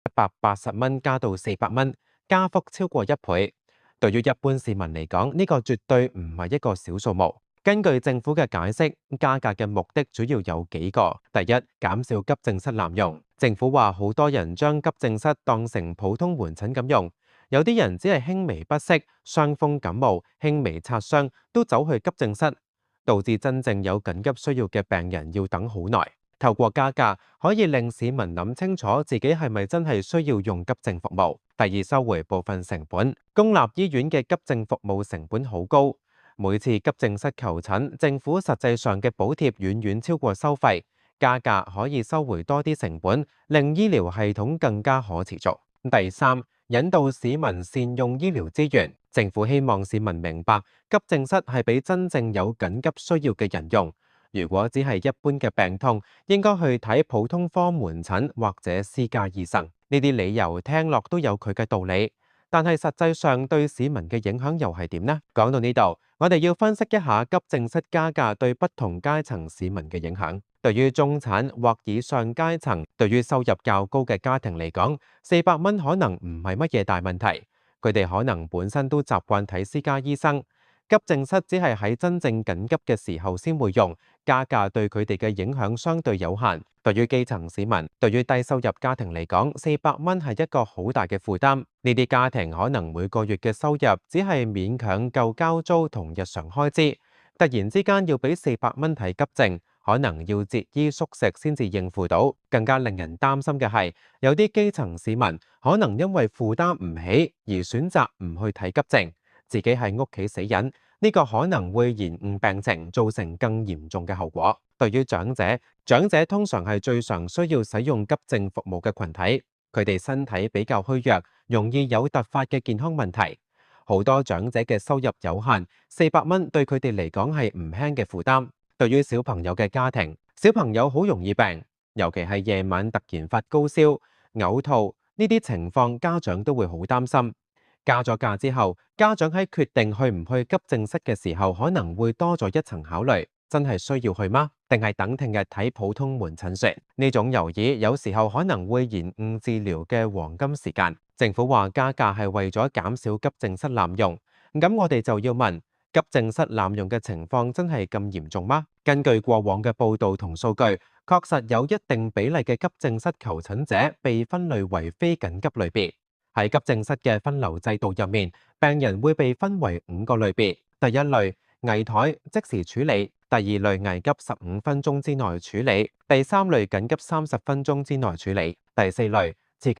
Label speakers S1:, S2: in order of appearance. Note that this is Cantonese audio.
S1: 180蚊加到400蚊，加幅超過1倍。對於一般市民嚟講，呢個絕對唔係一個小數目。根據政府嘅解釋，加價嘅目的主要有幾個。第一，減少急症室濫用。政府話好多人將急症室當成普通門診咁用，有啲人只係輕微不適、傷風感冒、輕微擦傷都走去急症室，導致真正有緊急需要嘅病人要等好耐。透過加價，可以令市民諗清楚自己係咪真係需要用急症服務。第二，收回部分成本。公立醫院嘅急症服務成本好高，每次急症室求診，政府實際上嘅補貼遠遠超過收費。加價可以收回多啲成本，令醫療系統更加可持續。第三，引導市民善用醫療資源。政府希望市民明白，急症室係俾真正有緊急需要嘅人用。如果只係一般嘅病痛，應該去睇普通科門診或者私家醫生。呢啲理由聽落都有佢嘅道理，但係實際上對市民嘅影響又係點呢？講到呢度，我哋要分析一下急症室加價對不同階層市民嘅影響。對於中產或以上階層，對於收入較高嘅家庭嚟講，400蚊可能唔係乜嘢大問題。佢哋可能本身都習慣睇私家醫生。急症室只係喺真正緊急嘅時候先會用，加價對佢哋嘅影響相對有限。對於基層市民，對於低收入家庭嚟講，400蚊係一個好大嘅負擔。呢啲家庭可能每個月嘅收入只係勉強夠交租同日常開支，突然之間要俾400蚊睇急症，可能要節衣縮食先至應付到。更加令人擔心嘅係，有啲基層市民可能因為負擔唔起而選擇唔去睇急症，自己喺屋企死忍，呢個可能會延誤病情，造成更嚴重嘅後果。對於長者，長者通常係最常需要使用急症服務嘅群體，佢哋身體比較虛弱，容易有突發嘅健康問題。好多長者嘅收入有限，400蚊對佢哋嚟講係唔輕嘅負擔。對於小朋友嘅家庭，小朋友好容易病，尤其係夜晚突然發高燒、嘔吐呢啲情況，家長都會好擔心。加咗價之後，家長喺決定去唔去急症室嘅時候，可能會多咗一層考慮，真係需要去嗎？定係等聽日睇普通門診算？呢種猶豫有時候可能會延誤治療嘅黃金時間。政府話加價係為咗減少急症室濫用，咁我哋就要問，急症室濫用嘅情況真係咁嚴重嗎？根據過往嘅報道同數據，確實有一定比例嘅急症室求診者被分類為非緊急類別。喺急症室嘅分流制度入面，病人會被分為5個類別。第一類危殆即時處理，第二類危急15分鐘之內處理，第三類緊急30分鐘之內處理，第四類